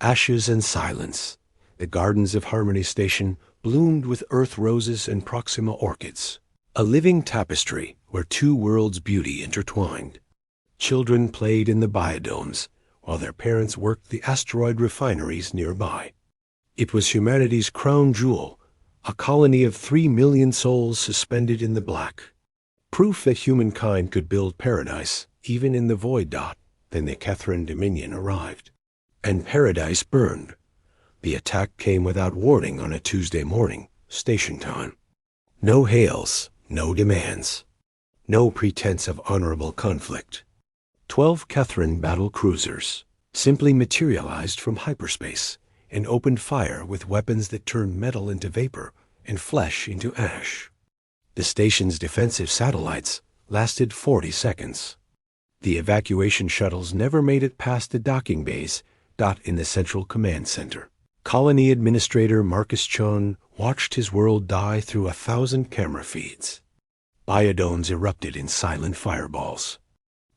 Ashes and silence. The gardens of Harmony Station bloomed with Earth roses and Proxima orchids. A living tapestry where two worlds' beauty intertwined. Children played in the biodomes, while their parents worked the asteroid refineries nearby. It was humanity's crown jewel, a colony of 3 million souls suspended in the black. Proof that humankind could build paradise, even in the void. Then the Catherine Dominion arrived. And paradise burned. The attack came without warning on a Tuesday morning, station time. No hails, no demands. No pretense of honorable conflict. 12 Catherine battle cruisers simply materialized from hyperspace and opened fire with weapons that turned metal into vapor and flesh into ash. The station's defensive satellites lasted 40 seconds. The evacuation shuttles never made it past the docking bays. In the Central Command Center. Colony Administrator Marcus Chun watched his world die through 1,000 camera feeds. Biodomes erupted in silent fireballs.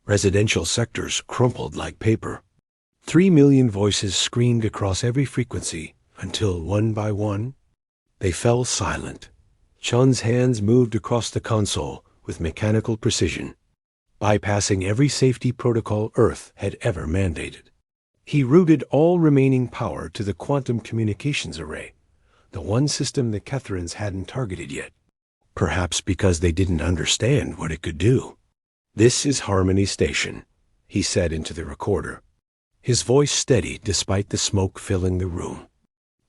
Residential sectors crumpled like paper. 3 million voices screamed across every frequency until, one by one, they fell silent. Chun's hands moved across the console with mechanical precision, bypassing every safety protocol Earth had ever mandated. He routed all remaining power to the quantum communications array, the one system the Catherines hadn't targeted yet, perhaps because they didn't understand what it could do. "This is Harmony Station," he said into the recorder, his voice steady despite the smoke filling the room.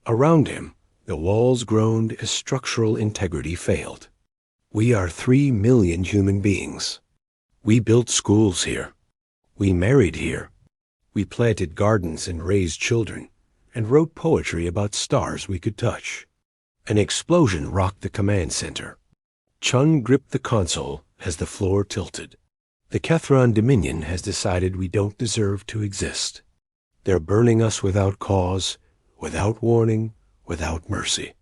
Around him, the walls groaned as structural integrity failed. "We are 3 million human beings. We built schools here. We married here. We planted gardens and raised children, and wrote poetry about stars we could touch." An explosion rocked the command center. Chun gripped the console as the floor tilted. "The Catherine Dominion has decided we don't deserve to exist. They're burning us without cause, without warning, without mercy."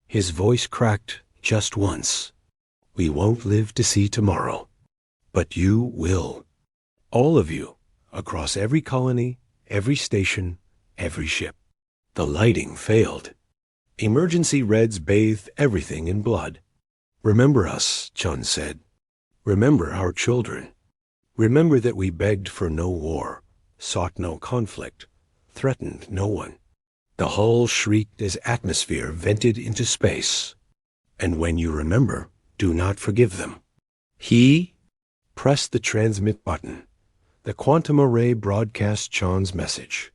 His voice cracked just once. "We won't live to see tomorrow. But you will. All of you. Across every colony, every station, every ship." The lighting failed. Emergency reds bathed everything in blood. "Remember us," Chun said. "Remember our children. Remember that we begged for no war, sought no conflict, threatened no one." The hull shrieked as atmosphere vented into space. "And when you remember, do not forgive them." He pressed the transmit button. The quantum array broadcast Chun's message.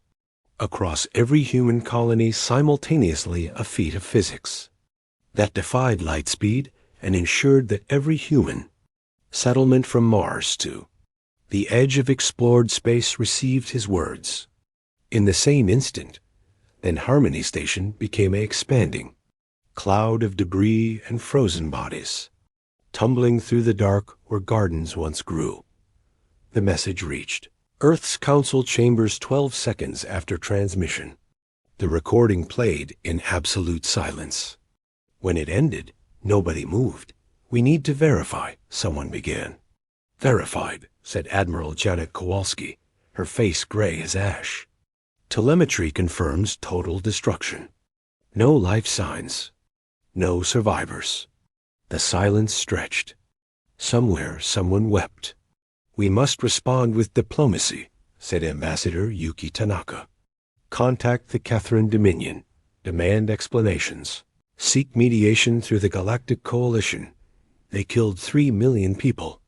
Across every human colony simultaneously, a feat of physics that defied light speed and ensured that every human, settlement from Mars to the edge of explored space, received his words. In the same instant, then Harmony Station became an expanding cloud of debris and frozen bodies, tumbling through the dark where gardens once grew. The message reached Earth's Council chambers 12 seconds after transmission. The recording played in absolute silence. When it ended, nobody moved. "We need to verify," someone began. "Verified," said Admiral Janet Kowalski, her face gray as ash. "Telemetry confirms total destruction. No life signs. No survivors." The silence stretched. Somewhere someone wept. "We must respond with diplomacy," said Ambassador Yuki Tanaka. "Contact the Catherine Dominion. Demand explanations. Seek mediation through the Galactic Coalition. They killed 3 million people."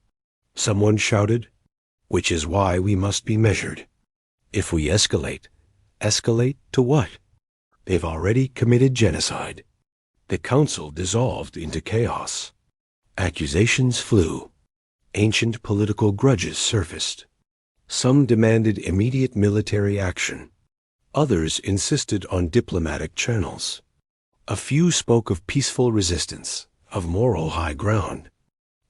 Someone shouted, "Which is why we must be measured. If we escalate to what? They've already committed genocide." The council dissolved into chaos. Accusations flew. Ancient political grudges surfaced. Some demanded immediate military action. Others insisted on diplomatic channels. A few spoke of peaceful resistance, of moral high ground,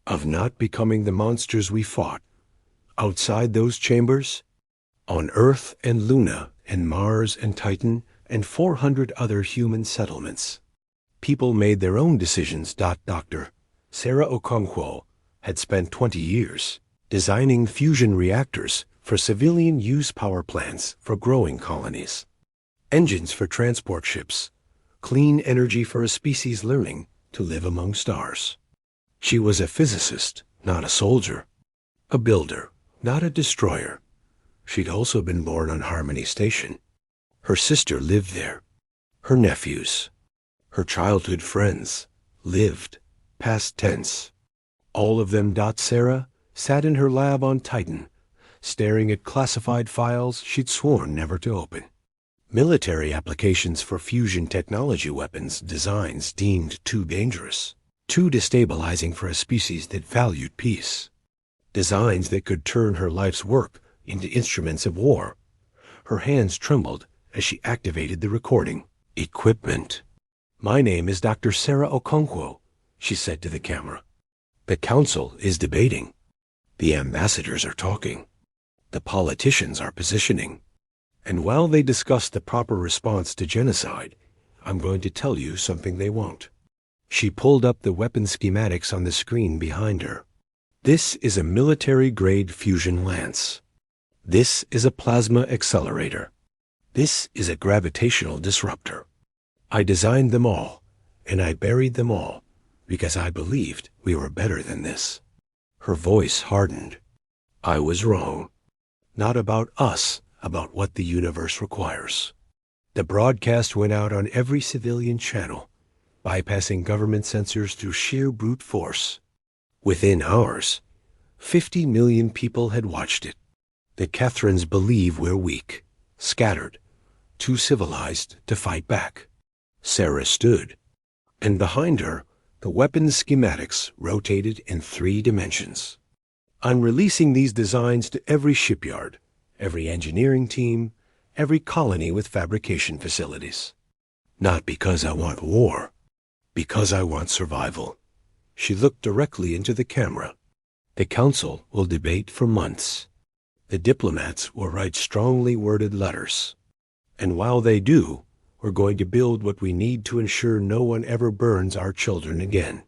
of not becoming the monsters we fought. Outside those chambers, on Earth and Luna and Mars and Titan and 400 other human settlements, people made their own decisions. Dr. Sarah Okonkwo had spent 20 years designing fusion reactors for civilian use power plants for growing colonies. engines for transport ships, clean energy for a species learning to live among stars. She was a physicist, not a soldier, a builder, not a destroyer. She'd also been born on Harmony Station. Her sister lived there. Her nephews, her childhood friends, lived, past tense. All of them. Sarah sat in her lab on Titan, staring at classified files she'd sworn never to open. Military applications for fusion technology weapons designs deemed too dangerous, too destabilizing for a species that valued peace. Designs that could turn her life's work into instruments of war. Her hands trembled as she activated the recording. Equipment. "My name is Dr. Sarah Okonkwo," she said to the camera. "The council is debating. The ambassadors are talking. The politicians are positioning. And while they discuss the proper response to genocide, I'm going to tell you something they won't." She pulled up the weapon schematics on the screen behind her. "This is a military-grade fusion lance. This is a plasma accelerator. This is a gravitational disruptor. I designed them all, and I buried them all, because I believed we were better than this." Her voice hardened. "I was wrong. Not about us, about what the universe requires." The broadcast went out on every civilian channel, bypassing government censors through sheer brute force. Within hours, 50 million people had watched it. The Catherines believe we're weak, scattered, too civilized to fight back. Sarah stood, and behind her, the weapons schematics rotated in 3 dimensions. "I'm releasing these designs to every shipyard, every engineering team, every colony with fabrication facilities. Not because I want war, because I want survival." She looked directly into the camera. "The council will debate for months. The diplomats will write strongly worded letters. And while they do, we're going to build what we need to ensure no one ever burns our children again."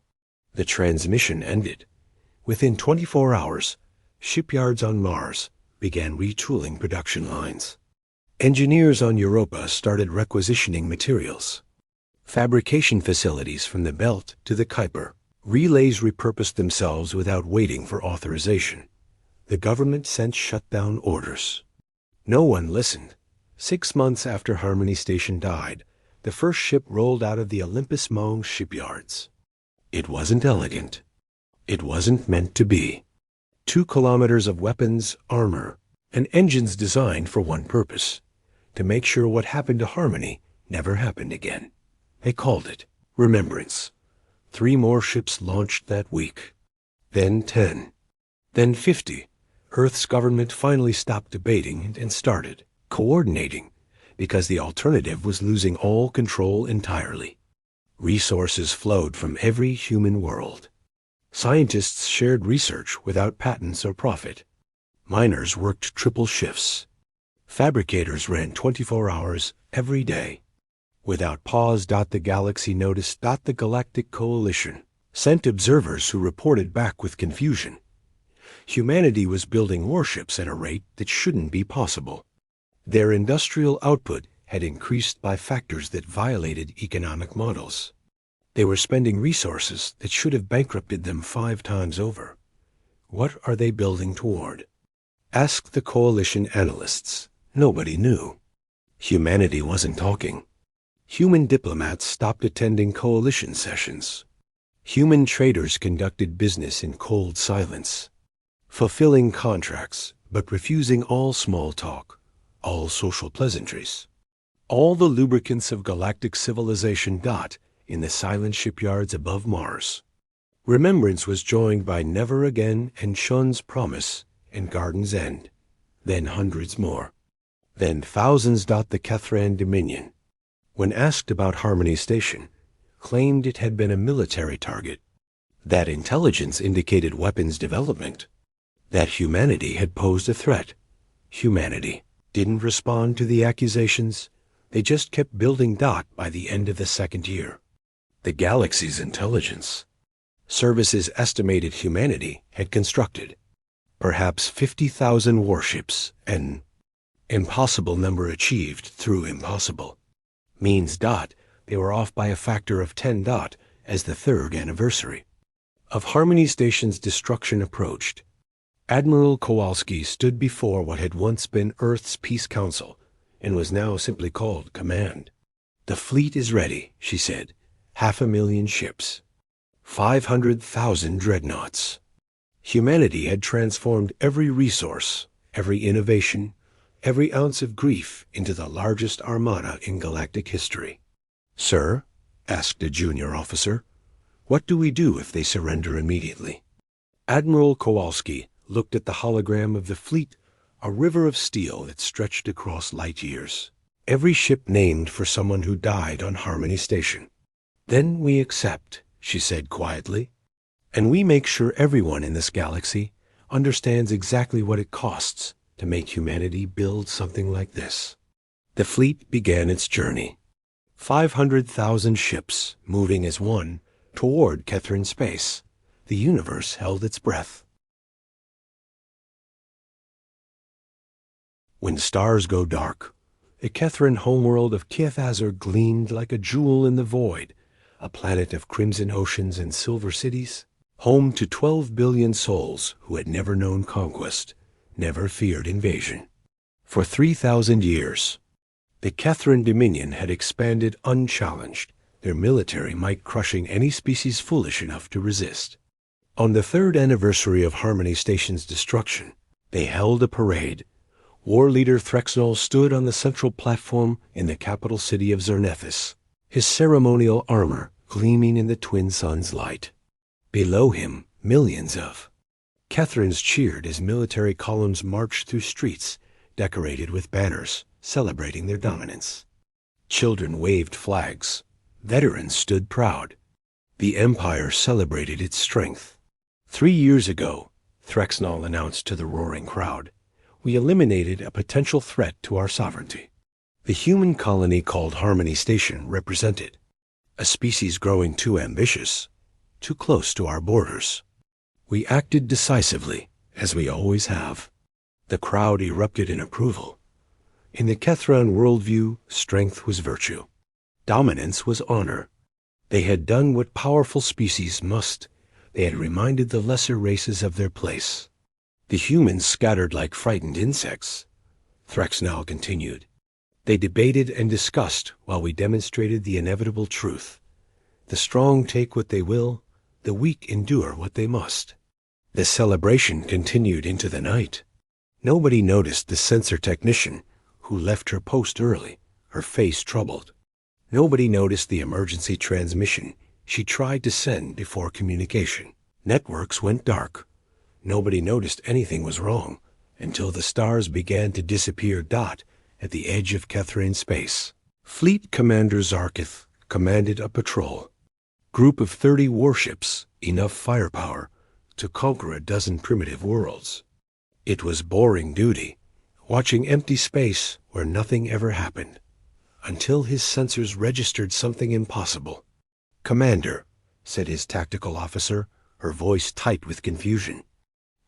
The transmission ended. Within 24 hours, shipyards on Mars began retooling production lines. Engineers on Europa started requisitioning materials. Fabrication facilities from the Belt to the Kuiper. Relays repurposed themselves without waiting for authorization. The government sent shutdown orders. No one listened. 6 months after Harmony Station died, the first ship rolled out of the Olympus Mons shipyards. It wasn't elegant. It wasn't meant to be. 2 kilometers of weapons, armor, and engines designed for one purpose: to make sure what happened to Harmony never happened again. They called it Remembrance. 3 more ships launched that week. Then 10. Then 50. Earth's government finally stopped debating and started coordinating, because the alternative was losing all control entirely. Resources flowed from every human world. Scientists shared research without patents or profit. Miners worked triple shifts. Fabricators ran 24 hours every day. Without pause. The galaxy noticed. The Galactic Coalition sent observers who reported back with confusion. Humanity was building warships at a rate that shouldn't be possible. Their industrial output had increased by factors that violated economic models. They were spending resources that should have bankrupted them 5 times over. What are they building toward? Ask the coalition analysts. Nobody knew. Humanity wasn't talking. Human diplomats stopped attending coalition sessions. Human traders conducted business in cold silence, fulfilling contracts but refusing all small talk, all social pleasantries. All the lubricants of galactic civilization in the silent shipyards above Mars. Remembrance was joined by Never Again and Shun's Promise and Garden's End. Then hundreds more. Then thousands. The Cathran Dominion, when asked about Harmony Station, claimed it had been a military target. That intelligence indicated weapons development. That humanity had posed a threat. Humanity didn't respond to the accusations. They just kept building. By the end of the 2nd year, the galaxy's intelligence services estimated humanity had constructed perhaps 50,000 warships and Impossible number achieved through impossible. Means dot, they were off by a factor of 10 dot as the third anniversary of Harmony Station's destruction approached. Admiral Kowalski stood before what had once been Earth's Peace Council and was now simply called Command. "The fleet is ready," she said. 500,000 ships. 500,000 dreadnoughts. Humanity had transformed every resource, every innovation, every ounce of grief into the largest armada in galactic history. "Sir," asked a junior officer, "what do we do if they surrender immediately?" Admiral Kowalski looked at the hologram of the fleet, a river of steel that stretched across light years. Every ship named for someone who died on Harmony Station. "Then we accept," she said quietly, "and we make sure everyone in this galaxy understands exactly what it costs to make humanity build something like this." The fleet began its journey. 500,000 ships moving as one toward Kethrin space. The universe held its breath. When stars go dark, the Kethrin homeworld of Kiethazar gleamed like a jewel in the void, a planet of crimson oceans and silver cities, home to 12 billion souls who had never known conquest, never feared invasion. For 3,000 years, the Kethrin Dominion had expanded unchallenged, their military might crushing any species foolish enough to resist. On the third anniversary of Harmony Station's destruction, they held a parade. War leader Threxnol stood on the central platform in the capital city of Zernethis, his ceremonial armor gleaming in the twin suns' light. Below him, millions of Kethrins cheered as military columns marched through streets decorated with banners celebrating their dominance. Children waved flags. Veterans stood proud. The Empire celebrated its strength. 3 years ago, Threxnol announced to the roaring crowd, we eliminated a potential threat to our sovereignty. The human colony called Harmony Station represented a species growing too ambitious, too close to our borders. We acted decisively, as we always have. The crowd erupted in approval. In the Kethran worldview, strength was virtue. Dominance was honor. They had done what powerful species must. They had reminded the lesser races of their place. The humans scattered like frightened insects. Threxnal continued. They debated and discussed while we demonstrated the inevitable truth. The strong take what they will, the weak endure what they must. The celebration continued into the night. Nobody noticed the sensor technician who left her post early, her face troubled. Nobody noticed the emergency transmission she tried to send before communication. Networks went dark. Nobody noticed anything was wrong until the stars began to disappear dot at the edge of Kethrain space. Fleet Commander Zarkith commanded a patrol. Group of 30 warships, enough firepower to conquer a dozen primitive worlds. It was boring duty, watching empty space where nothing ever happened, until his sensors registered something impossible. "Commander," said his tactical officer, her voice tight with confusion,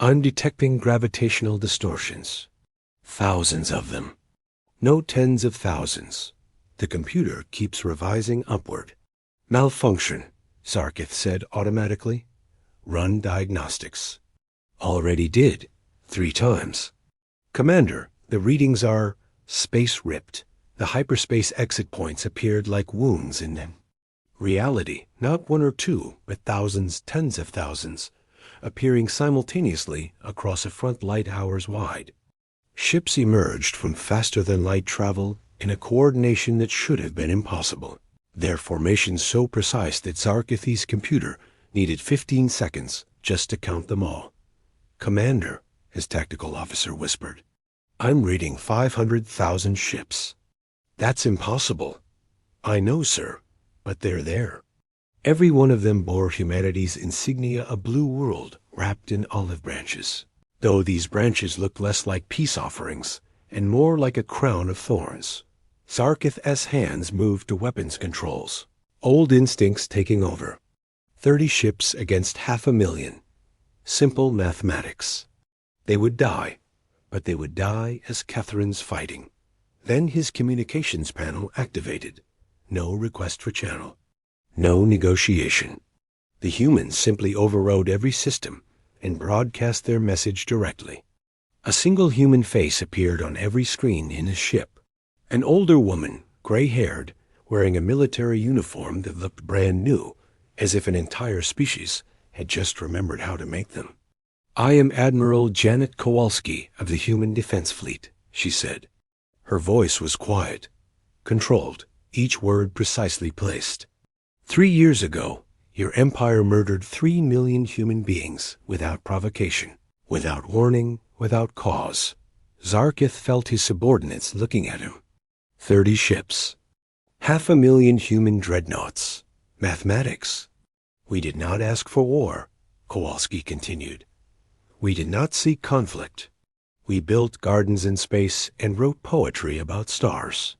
"I'm detecting gravitational distortions. Thousands of them. No tens of thousands. The computer keeps revising upward." "Malfunction," Zarkith said automatically. "Run diagnostics." "Already did. 3 times." "Commander, the readings are space ripped. The hyperspace exit points appeared like wounds in them. Reality, not 1 or 2, but thousands, tens of thousands, appearing simultaneously across a front light hours wide. Ships emerged from faster-than-light travel in a coordination that should have been impossible. Their formation so precise that Zarkithi's computer needed 15 seconds just to count them all. "Commander," his tactical officer whispered, "I'm reading 500,000 ships." "That's impossible." "I know, sir, but they're there." Every one of them bore humanity's insignia, a blue world wrapped in olive branches, though these branches looked less like peace offerings and more like a crown of thorns. Zarkith's hands moved to weapons controls, old instincts taking over. 30 ships against 500,000. Simple mathematics. They would die, but they would die as Catherine's fighting. Then his communications panel activated. No request for channel. No negotiation. The humans simply overrode every system and broadcast their message directly. A single human face appeared on every screen in his ship. An older woman, gray-haired, wearing a military uniform that looked brand new, as if an entire species had just remembered how to make them. "I am Admiral Janet Kowalski of the Human Defense Fleet," she said. Her voice was quiet, controlled, each word precisely placed. "3 years ago, your empire murdered 3 million human beings without provocation, without warning, without cause." Zarkith felt his subordinates looking at him. 30 ships. 500,000 human dreadnoughts. Mathematics. "We did not ask for war," Kowalski continued. "We did not seek conflict. We built gardens in space and wrote poetry about stars.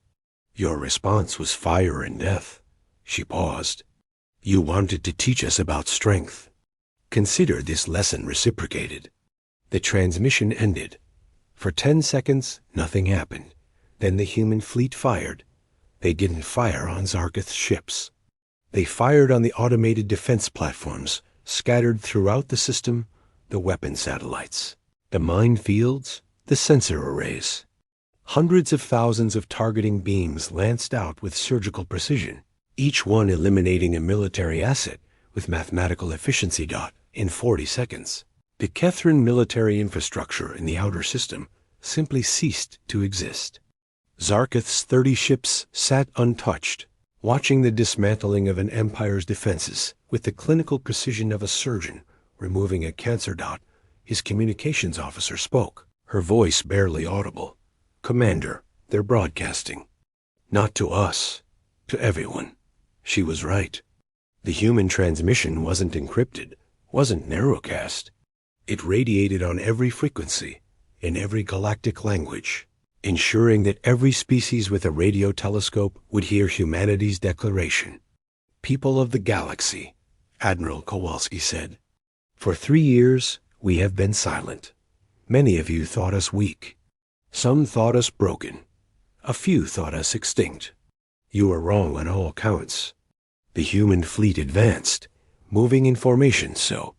Your response was fire and death." She paused. "You wanted to teach us about strength. Consider this lesson reciprocated." The transmission ended. For 10 seconds, nothing happened. Then the human fleet fired. They didn't fire on Zarkith's ships. They fired on the automated defense platforms scattered throughout the system, the weapon satellites, the minefields, the sensor arrays. Hundreds of thousands of targeting beams lanced out with surgical precision, each one eliminating a military asset with mathematical efficiency in 40 seconds. The Kethran military infrastructure in the outer system simply ceased to exist. Zarkith's 30 ships sat untouched, watching the dismantling of an empire's defenses with the clinical precision of a surgeon removing a cancer dot. His communications officer spoke, her voice barely audible. "Commander, they're broadcasting. Not to us, to everyone." She was right. The human transmission wasn't encrypted, wasn't narrowcast. It radiated on every frequency, in every galactic language, ensuring that every species with a radio telescope would hear humanity's declaration. "People of the galaxy," Admiral Kowalski said, "for 3 years we have been silent. Many of you thought us weak. Some thought us broken. A few thought us extinct. You were wrong on all counts. The human fleet advanced, moving in formation so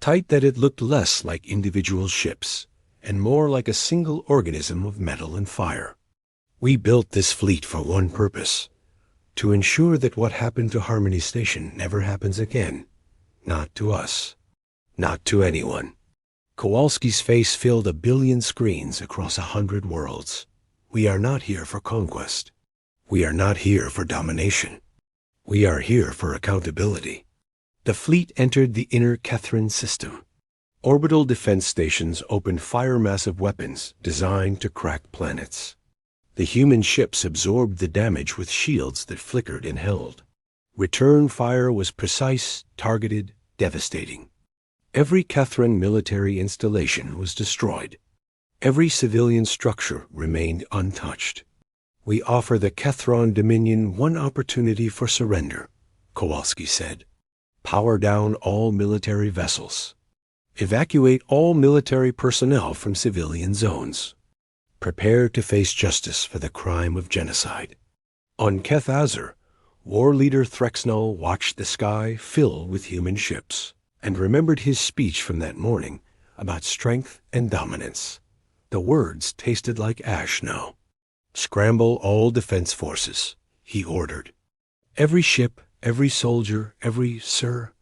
tight that it looked less like individual ships and more like a single organism of metal and fire. We built this fleet for one purpose: to ensure that what happened to Harmony Station never happens again. Not to us. Not to anyone." Kowalski's face filled 1 billion screens across 100 worlds. "We are not here for conquest. We are not here for domination. We are here for accountability." The fleet entered the inner Kethran system. Orbital defense stations opened fire-massive weapons designed to crack planets. The human ships absorbed the damage with shields that flickered and held. Return fire was precise, targeted, devastating. Every Kethran military installation was destroyed. Every civilian structure remained untouched. "We offer the Kethran Dominion one opportunity for surrender," Kowalski said. "Power down all military vessels. Evacuate all military personnel from civilian zones. Prepare to face justice for the crime of genocide." On Keth Azur, war leader Threxnell watched the sky fill with human ships and remembered his speech from that morning about strength and dominance. The words tasted like ash now. "Scramble all defense forces," he ordered. "Every ship, every soldier, every sir,"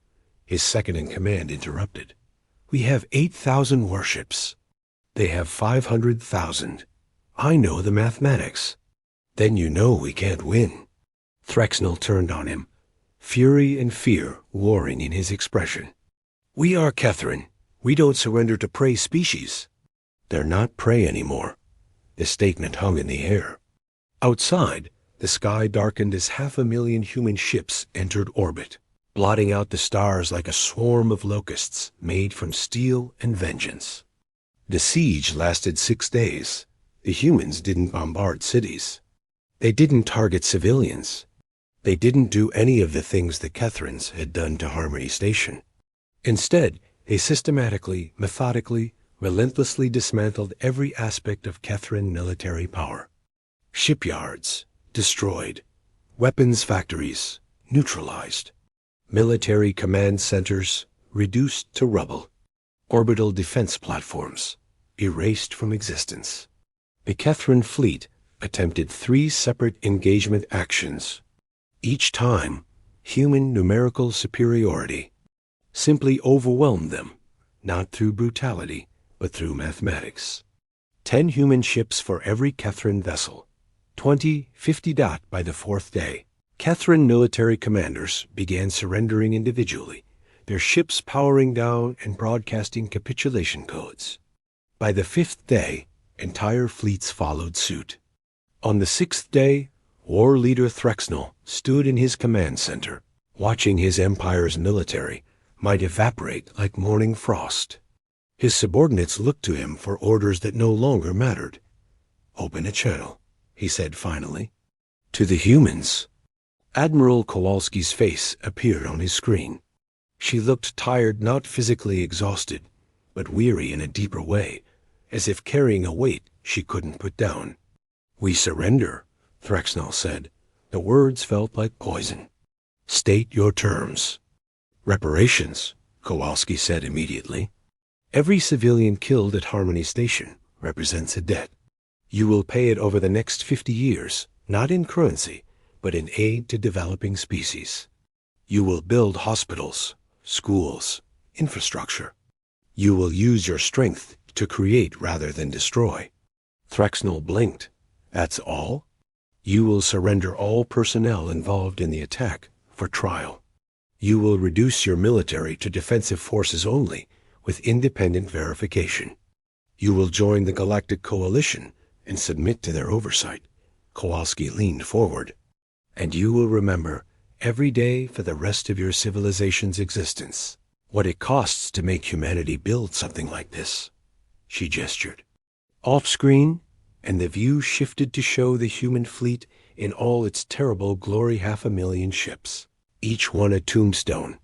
his second-in-command interrupted. "We have 8,000 warships. They have 500,000. I know the mathematics." "Then you know we can't win." Threxnell turned on him, fury and fear warring in his expression. "We are Kethran. We don't surrender to prey species." "They're not prey anymore." The statement hung in the air. Outside, the sky darkened as 500,000 human ships entered orbit, blotting out the stars like a swarm of locusts made from steel and vengeance. The siege lasted 6 days. The humans didn't bombard cities. They didn't target civilians. They didn't do any of the things the Kethrans had done to Harmony Station. Instead, they systematically, methodically relentlessly dismantled every aspect of Kethran military power. Shipyards destroyed, weapons factories neutralized, military command centers reduced to rubble, orbital defense platforms erased from existence. The Kethran fleet attempted 3 separate engagement actions. Each time, human numerical superiority simply overwhelmed them, not through brutality, but through mathematics. 10 human ships for every Kethran vessel, 50 by the 4th day. Kethran military commanders began surrendering individually, their ships powering down and broadcasting capitulation codes. By the 5th day, entire fleets followed suit. On the 6th day, war leader Threxnel stood in his command center, watching his empire's military might evaporate like morning frost. His subordinates looked to him for orders that no longer mattered. "Open a channel," he said finally. To the humans, Admiral Kowalski's face appeared on his screen. She looked tired, not physically exhausted, but weary in a deeper way, as if carrying a weight she couldn't put down. "We surrender," Threxnel said. The words felt like poison. "State your terms." "Reparations," Kowalski said immediately. "Every civilian killed at Harmony Station represents a debt. You will pay it over the next 50 years, not in currency, but in aid to developing species. You will build hospitals, schools, infrastructure. You will use your strength to create rather than destroy." Threxnel blinked. "That's all?" "You will surrender all personnel involved in the attack for trial. You will reduce your military to defensive forces only, with independent verification. You will join the Galactic Coalition and submit to their oversight." Kowalski leaned forward. "And you will remember every day for the rest of your civilization's existence what it costs to make humanity build something like this." She gestured. Off-screen, and the view shifted to show the human fleet in all its terrible glory, 500,000 ships, each one a tombstone,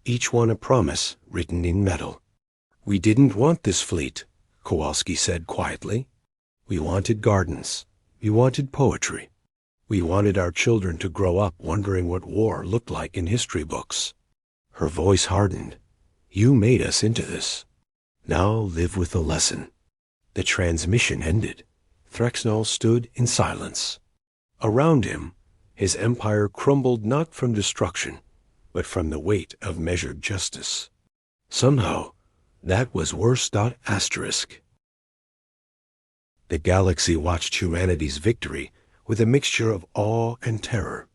each one a promise written in metal. "We didn't want this fleet," Kowalski said quietly. "We wanted gardens. We wanted poetry. We wanted our children to grow up wondering what war looked like in history books." Her voice hardened. "You made us into this. Now live with the lesson." The transmission ended. Threxnel stood in silence. Around him, his empire crumbled not from destruction, but from the weight of measured justice. Somehow, that was worse. Asterisk. The galaxy watched humanity's victory with a mixture of awe and terror.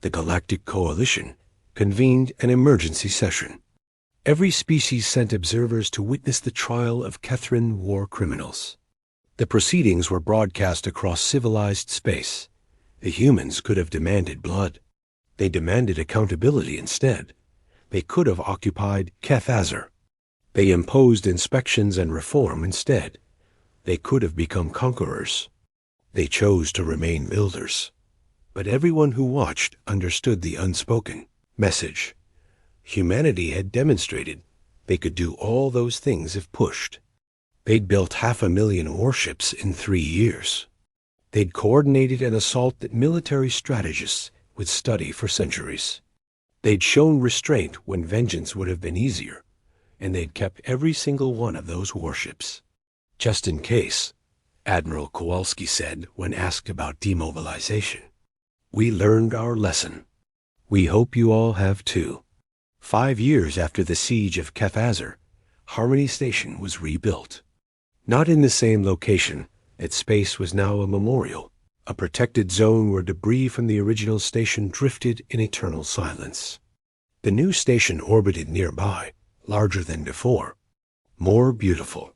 The Galactic Coalition convened an emergency session. Every species sent observers to witness the trial of Kethran war criminals. The proceedings were broadcast across civilized space. The humans could have demanded blood. They demanded accountability instead. They could have occupied Kethazar. They imposed inspections and reform instead. They could have become conquerors. They chose to remain builders. But everyone who watched understood the unspoken message. Humanity had demonstrated they could do all those things if pushed. They'd built 500,000 warships in 3 years. They'd coordinated an assault that military strategists would study for centuries. They'd shown restraint when vengeance would have been easier, and they'd kept every single one of those warships. "Just in case," Admiral Kowalski said when asked about demobilization. "We learned our lesson. We hope you all have too." 5 years after the siege of Kethazar, Harmony Station was rebuilt. Not in the same location, its space was now a memorial, a protected zone where debris from the original station drifted in eternal silence. The new station orbited nearby, larger than before, more beautiful.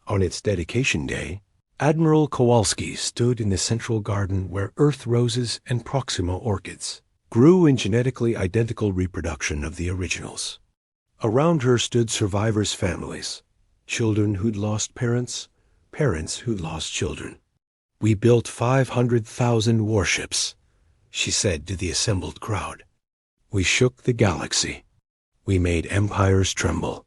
On its dedication day, Admiral Kowalski stood in the central garden where Earth roses and Proxima orchids grew in genetically identical reproduction of the originals. Around her stood survivors' families, children who'd lost parents, parents who'd lost children. "We built 500,000 warships," she said to the assembled crowd. "We shook the galaxy. We made empires tremble.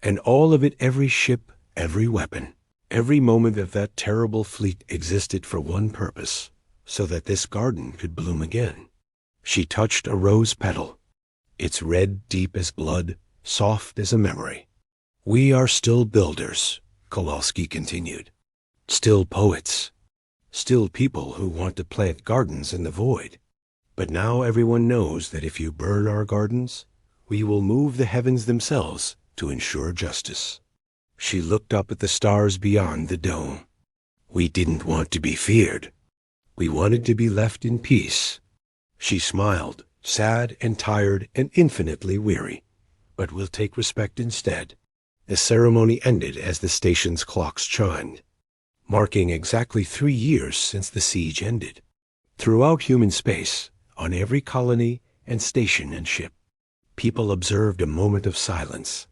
And all of it, every ship, every weapon, every moment of that terrible fleet existed for one purpose, so that this garden could bloom again. She touched a rose petal, its red deep as blood, soft as a memory. We are still builders, Kowalski continued. Still poets. Still people who want to plant gardens in the void. But now everyone knows that if you burn our gardens, we will move the heavens themselves to ensure justice. She looked up at the stars beyond the dome. We didn't want to be feared. We wanted to be left in peace. She smiled, sad and tired and infinitely weary. But we'll take respect instead. The ceremony ended as the station's clocks chimed, marking exactly 3 years since the siege ended. Throughout human space, on every colony and station and ship, people observed a moment of silence.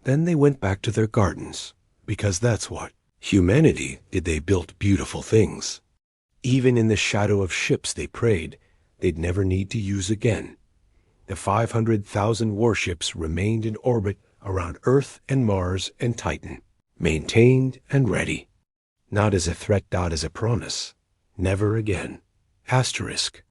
Then they went back to their gardens, because that's what humanity did. They built beautiful things. Even in the shadow of ships they prayed they'd never need to use again. The 500,000 warships remained in orbit around Earth and Mars and Titan, maintained and ready. Not as a threat, not as a promise. Never again. Asterisk.